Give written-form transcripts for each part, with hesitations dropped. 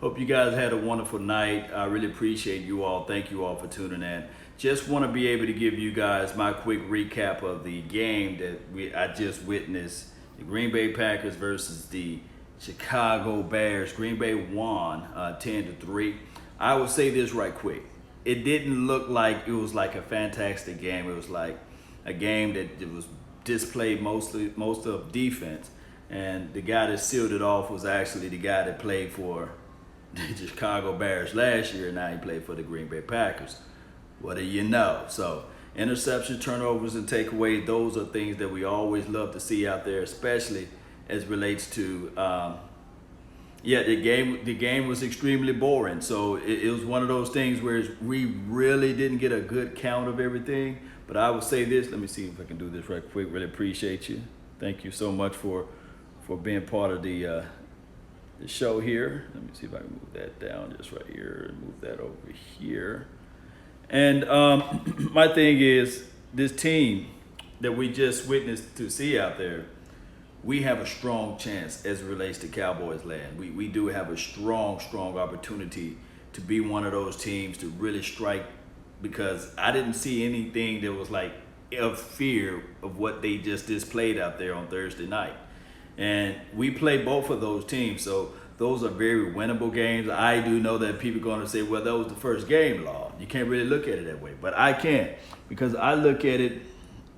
Hope you guys had a wonderful night. I really appreciate you all. Thank you all for tuning in. Just want to be able to give you guys my quick recap of the game that I just witnessed. The Green Bay Packers versus the Chicago Bears. Green Bay won 10-3. I will say this right quick. It didn't look like it was like a fantastic game. It was like a game that it was displayed most of defense. And the guy that sealed it off was actually the guy that played for the Chicago Bears last year, and now he played for the Green Bay Packers. What do you know? So interceptions, turnovers, and takeaways, those are things that we always love to see out there, especially as relates to the game was extremely boring. So it was one of those things where we really didn't get a good count of everything. But I will say this, let me see if I can do this right quick. Really appreciate you. Thank you so much for being part of the show here. Let me see if I can move that down just right here and move that over here. And my thing is, this team that we just witnessed to see out there, we have a strong chance as it relates to Cowboys land. We do have a strong opportunity to be one of those teams to really strike, because I didn't see anything that was like of fear of what they just displayed out there on Thursday night. And we play both of those teams, so those are very winnable games. I do know that people are going to say, well, that was the first game, Law. You can't really look at it that way. But I can, because I look at it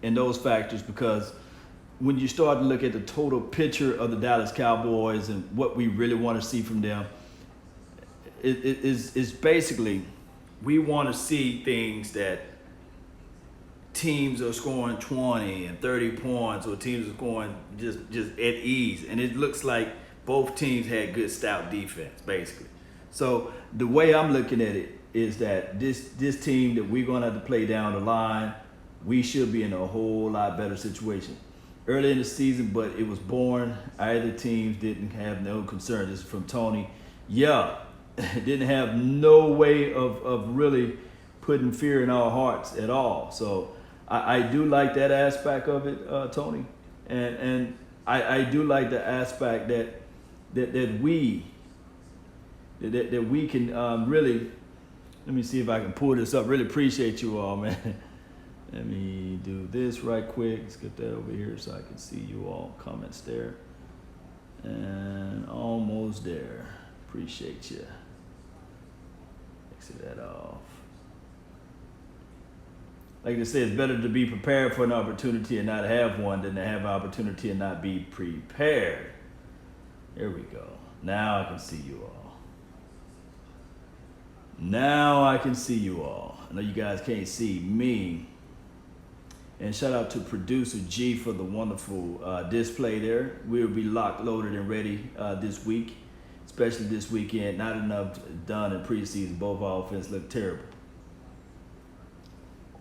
in those factors, because when you start to look at the total picture of the Dallas Cowboys and what we really want to see from them, it's basically we want to see things that teams are scoring 20 and 30 points, or teams are scoring just at ease. And it looks like both teams had good stout defense, basically. So the way I'm looking at it is that this team that we're going to have to play down the line, we should be in a whole lot better situation. Early in the season, but it was boring. Either teams didn't have no concern. This is from Tony. Yeah, didn't have no way of really putting fear in our hearts at all. So I do like that aspect of it, Tony, and I do like the aspect that we can really. Let me see if I can pull this up. Really appreciate you all, man. Let me do this right quick. Let's get that over here so I can see you all comments there. And almost there. Appreciate you. Exit that off. Like I said, it's better to be prepared for an opportunity and not have one than to have an opportunity and not be prepared. There we go. Now I can see you all. Now I can see you all. I know you guys can't see me. And shout out to producer G for the wonderful display there. We'll be locked, loaded, and ready this week, especially this weekend. Not enough done in preseason. Both offense look terrible.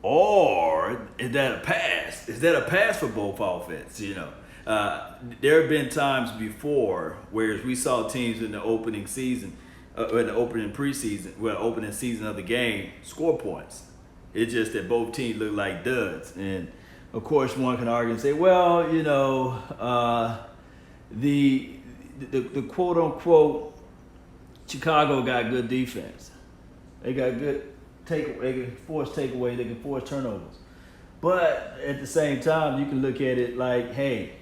Or is that a pass? Is that a pass for both offense? You know, there have been times before where we saw teams in the opening season, in the opening preseason, opening season of the game, score points. It's just that both teams look like duds. And, of course, one can argue and say, well, you know, the quote-unquote Chicago got good defense. They got good takeaway. They can force takeaway. They can force turnovers. But at the same time, you can look at it like, hey,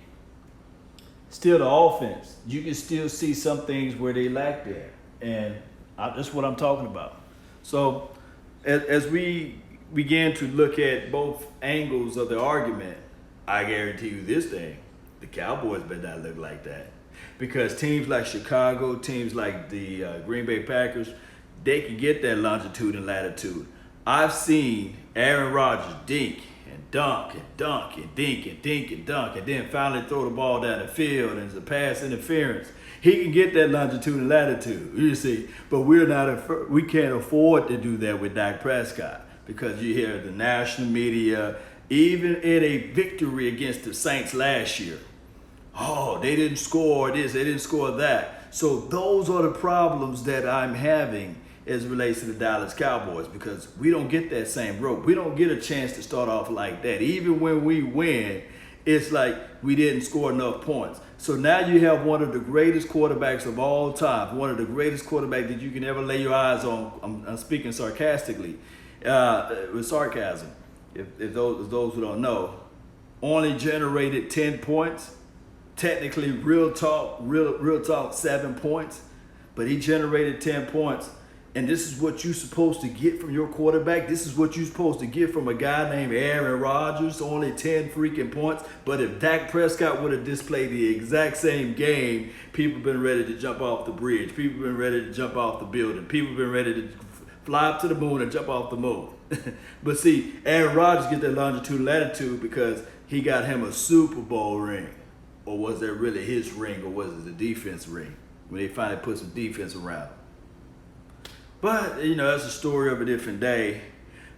still the offense. You can still see some things where they lack there. And that's what I'm talking about. So as we begin to look at both angles of the argument, I guarantee you this thing, the Cowboys better not look like that. Because teams like Chicago, teams like the Green Bay Packers, they can get that longitude and latitude. I've seen Aaron Rodgers dink and dunk and dunk and dink and dink and dunk, and then finally throw the ball down the field and it's a pass interference. He can get that longitude and latitude, you see, but we can't afford to do that with Dak Prescott, because you hear the national media, even in a victory against the Saints last year, oh, they didn't score this, they didn't score that. So those are the problems that I'm having as it relates to the Dallas Cowboys, because we don't get that same rope. We don't get a chance to start off like that. Even when we win, it's like we didn't score enough points. So now you have one of the greatest quarterbacks of all time, one of the greatest quarterbacks that you can ever lay your eyes on. I'm speaking sarcastically, with sarcasm. If those who don't know, only generated 10 points. Technically, real talk, 7 points. But he generated 10 points. And this is what you're supposed to get from your quarterback. This is what you're supposed to get from a guy named Aaron Rodgers, only 10 freaking points. But if Dak Prescott would have displayed the exact same game, people have been ready to jump off the bridge. People have been ready to jump off the building. People have been ready to fly up to the moon and jump off the moon. But see, Aaron Rodgers get that longitude latitude because he got him a Super Bowl ring. Or was that really his ring, or was it the defense ring? When they finally put some defense around him. But, you know, that's a story of a different day,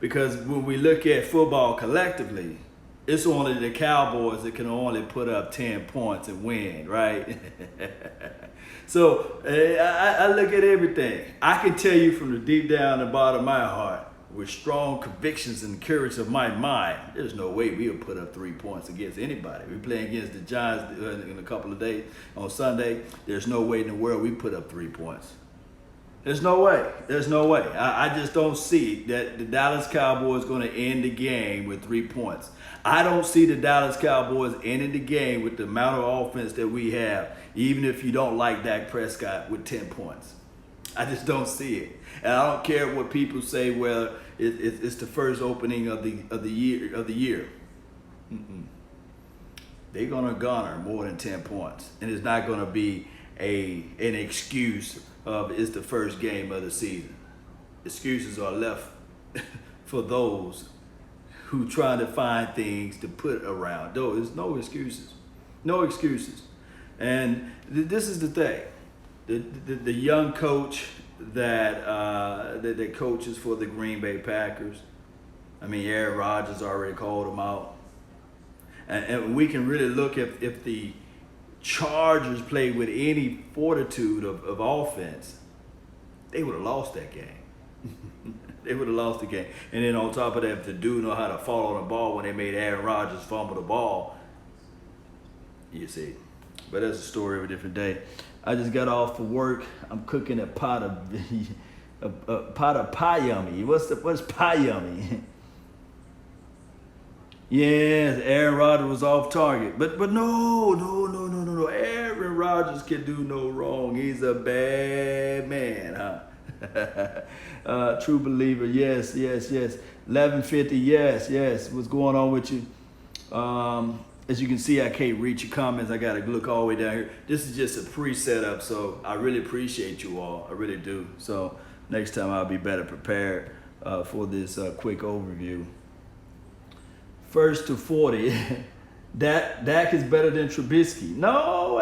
because when we look at football collectively, it's only the Cowboys that can only put up 10 points and win, right? So I look at everything. I can tell you from the deep down the bottom of my heart, with strong convictions and courage of my mind, there's no way we'll put up 3 points against anybody. We're playing against the Giants in a couple of days on Sunday. There's no way in the world we put up 3 points. There's no way. There's no way. I just don't see that the Dallas Cowboys going to end the game with 3 points. I don't see the Dallas Cowboys ending the game with the amount of offense that we have, even if you don't like Dak Prescott, with 10 points. I just don't see it. And I don't care what people say, well, it's the first opening of the year. They're going to garner more than 10 points. And it's not going to be an excuse of it's the first game of the season. Excuses are left for those who try to find things to put around. Though there's no excuses. No excuses. And this is the thing. The young coach that coaches for the Green Bay Packers, I mean, Aaron Rodgers already called him out. And we can really look at if the Chargers played with any fortitude of offense, they would have lost that game. They would have lost the game. And then on top of that, if the dude know how to fall on the ball when they made Aaron Rodgers fumble the ball, you see. But that's a story of a different day. I just got off for work. I'm cooking a pot of pie yummy. What's pie yummy? Yes, Aaron Rodgers was off target. But no. Aaron Rodgers can do no wrong. He's a bad man, huh? True believer. Yes. 1150. Yes. What's going on with you? As you can see, I can't read your comments. I got to look all the way down here. This is just a pre-setup, so I really appreciate you all. I really do. So next time I'll be better prepared for this quick overview. First to 40. Dak is better than Trubisky. No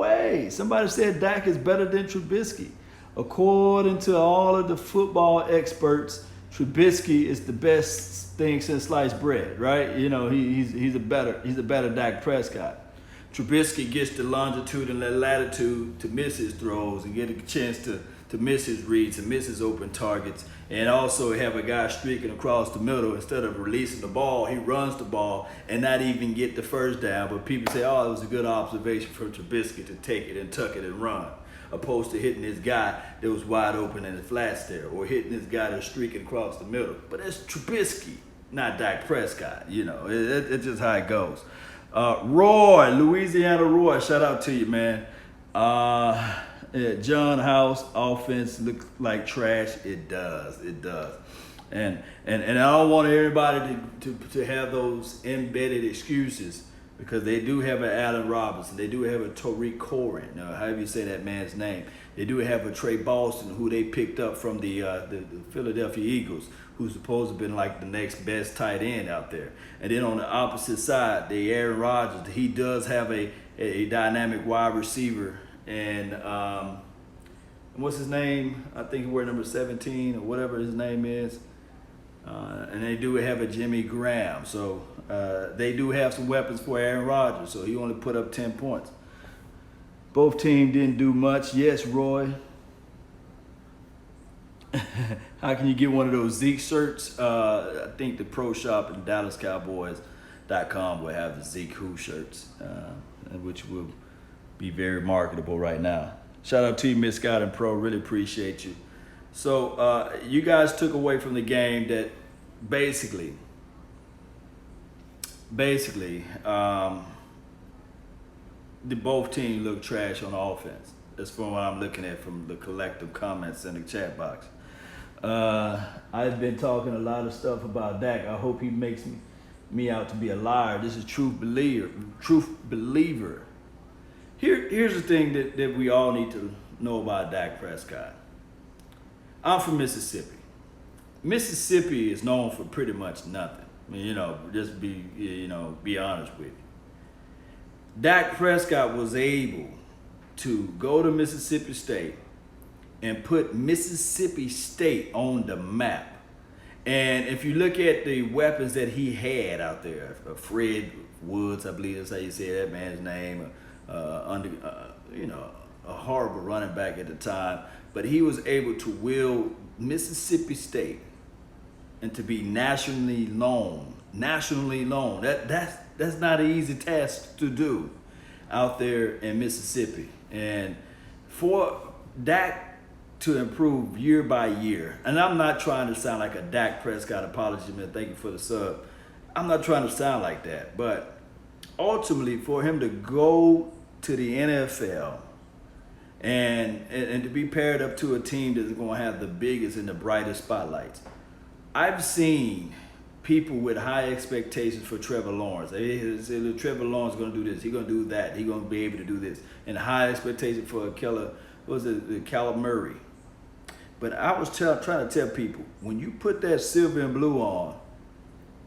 way. Somebody said Dak is better than Trubisky. According to all of the football experts, Trubisky is the best thing since sliced bread, right? You know, he's a better Dak Prescott. Trubisky gets the longitude and the latitude to miss his throws and get a chance to miss his reads and miss his open targets, and also have a guy streaking across the middle. Instead of releasing the ball, he runs the ball and not even get the first down. But people say, oh, it was a good observation for Trubisky to take it and tuck it and run, opposed to hitting this guy that was wide open in the flats there, or hitting this guy that's streaking across the middle. But that's Trubisky, not Dak Prescott. You know, it's just how it goes. Roy, Louisiana Roy, shout out to you, man. John House offense look like trash. It does. And I don't want everybody to have those embedded excuses, because they do have an Allen Robinson. They do have a Tariq Cohen, however you say that man's name. They do have a Trey Boston, who they picked up from the Philadelphia Eagles, who's supposed to have been like the next best tight end out there. And then on the opposite side, the Aaron Rodgers, he does have a dynamic wide receiver. And what's his name? I think he wears number 17 or whatever his name is. And they do have a Jimmy Graham. So they do have some weapons for Aaron Rodgers. So he only put up 10 points. Both teams didn't do much. Yes, Roy. How can you get one of those Zeke shirts? I think the pro shop in DallasCowboys.com will have the Zeke Who shirts, which will be very marketable right now. Shout out to you, Miss Scott and Pro. Really appreciate you. So you guys took away from the game that basically, the both teams look trash on offense. That's from what I'm looking at from the collective comments in the chat box. I've been talking a lot of stuff about Dak. I hope he makes me out to be a liar. This is truth believer. Here's the thing that we all need to know about Dak Prescott. I'm from Mississippi. Mississippi is known for pretty much nothing. I mean, just be honest with you. Dak Prescott was able to go to Mississippi State and put Mississippi State on the map. And if you look at the weapons that he had out there, Fred Woods, I believe that's how you say that man's name, a horrible running back at the time, but he was able to will Mississippi State and to be nationally known. That's not an easy task to do out there in Mississippi. And for Dak to improve year by year, and I'm not trying to sound like a Dak Prescott apology, man, thank you for the sub. I'm not trying to sound like that, but ultimately for him to go to the NFL and to be paired up to a team that's going to have the biggest and the brightest spotlights. I've seen people with high expectations for Trevor Lawrence. They say Trevor Lawrence is going to do this, he's going to do that, he's going to be able to do this, and high expectation for Kyler Murray. But I was trying to tell people, when you put that silver and blue on,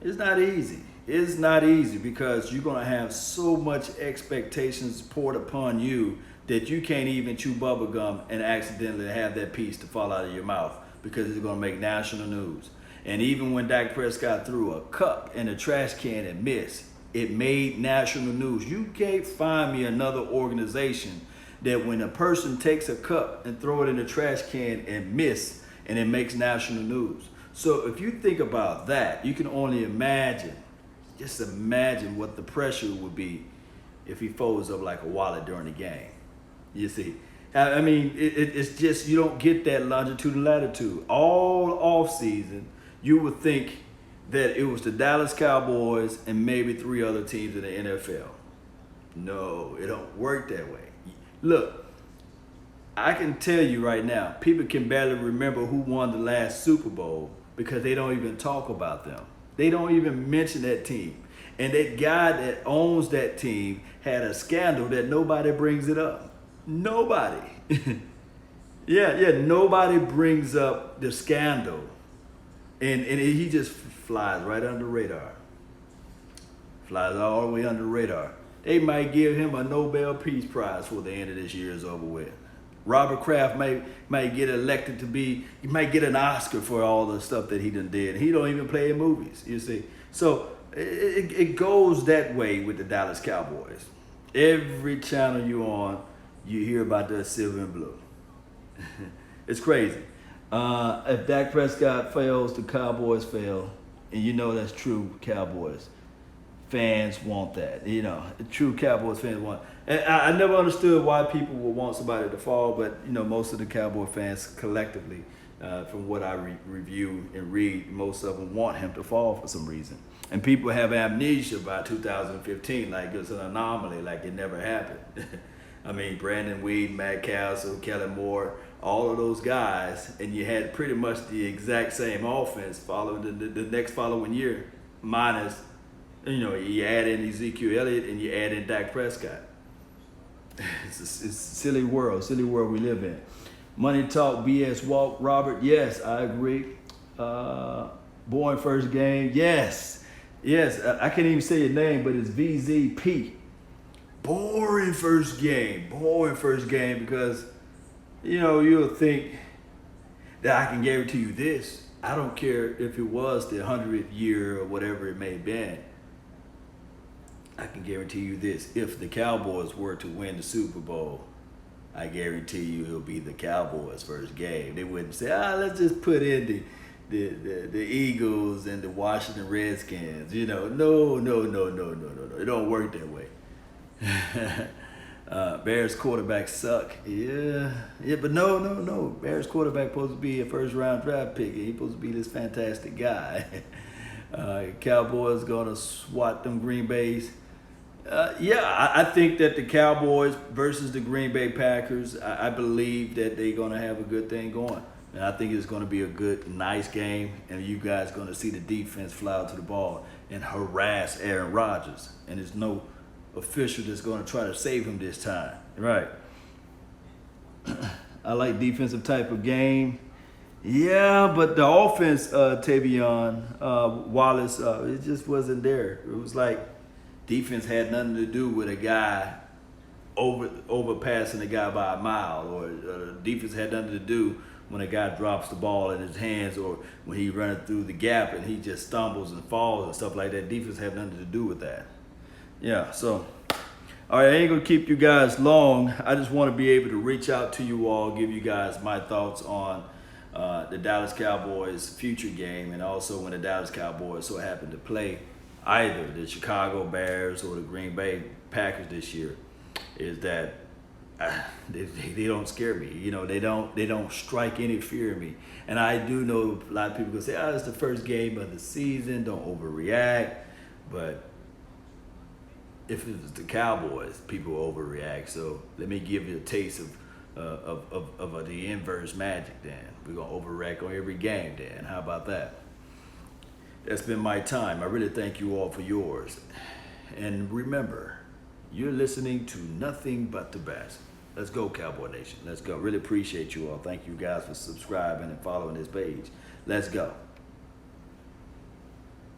it's not easy. It's not easy because you're going to have so much expectations poured upon you that you can't even chew bubble gum and accidentally have that piece to fall out of your mouth because it's going to make national news. And even when Dak Prescott threw a cup in a trash can and missed, it made national news. You can't find me another organization that when a person takes a cup and throw it in the trash can and miss, and it makes national news. So if you think about that, you can only imagine, just imagine what the pressure would be if he folds up like a wallet during the game. You see, I mean, it's just, you don't get that longitude and latitude. All off season, you would think that it was the Dallas Cowboys and maybe 3 other teams in the NFL. No, it don't work that way. Look, I can tell you right now, people can barely remember who won the last Super Bowl because they don't even talk about them. They don't even mention that team. And that guy that owns that team had a scandal that nobody brings it up. Nobody. Nobody brings up the scandal. And he just flies right under the radar. Flies all the way under the radar. They might give him a Nobel Peace Prize before the end of this year is over with. Robert Kraft might get elected to be, he might get an Oscar for all the stuff that he done did. He don't even play in movies, you see. So it goes that way with the Dallas Cowboys. Every channel you on, you hear about the silver and blue. It's crazy. If Dak Prescott fails, the Cowboys fail. And you know that's true, Cowboys fans want that. True Cowboys fans want. And I never understood why people would want somebody to fall, but most of the Cowboy fans collectively, from what I review and read, most of them want him to fall for some reason. And people have amnesia by 2015, like it's an anomaly, like it never happened. I mean, Brandon Weed, Matt Castle, Kellen Moore, all of those guys, and you had pretty much the exact same offense following the next following year, minus, you add in Ezekiel Elliott and you add in Dak Prescott. It's a silly world we live in. Money Talk, BS Walk, Robert, yes, I agree. Boring first game, yes, I can't even say your name, but it's VZP. Boring first game because, you'll think that I can guarantee you this. I don't care if it was the 100th year or whatever it may have been. I can guarantee you this. If the Cowboys were to win the Super Bowl, I guarantee you it'll be the Cowboys' first game. They wouldn't say, let's just put in the Eagles and the Washington Redskins. No. It don't work that way. Bears quarterbacks suck. Yeah, but no. Bears quarterback supposed to be a first round draft pick. He's supposed to be this fantastic guy. Cowboys gonna swat them Green Bays. I think that the Cowboys versus the Green Bay Packers, I believe that they're gonna have a good thing going. And I think it's gonna be a good, nice game, and you guys gonna see the defense fly out to the ball and harass Aaron Rodgers. And there's no official that's going to try to save him this time. Right. I like defensive type of game. Yeah, but the offense, Tavion Wallace, it just wasn't there. It was like defense had nothing to do with a guy overpassing a guy by a mile, or defense had nothing to do when a guy drops the ball in his hands, or when he running through the gap and he just stumbles and falls and stuff like that. Defense had nothing to do with that. Yeah, so, all right, I ain't gonna keep you guys long. I just want to be able to reach out to you all, give you guys my thoughts on the Dallas Cowboys future game, and also when the Dallas Cowboys so happen to play either the Chicago Bears or the Green Bay Packers this year, is that they don't scare me. You know, they don't strike any fear in me. And I do know a lot of people gonna say, it's the first game of the season, don't overreact. But if it was the Cowboys, people overreact. So let me give you a taste of the inverse magic then. We're going to overreact on every game then. How about that? That's been my time. I really thank you all for yours. And remember, you're listening to nothing but the best. Let's go, Cowboy Nation. Let's go. Really appreciate you all. Thank you guys for subscribing and following this page. Let's go.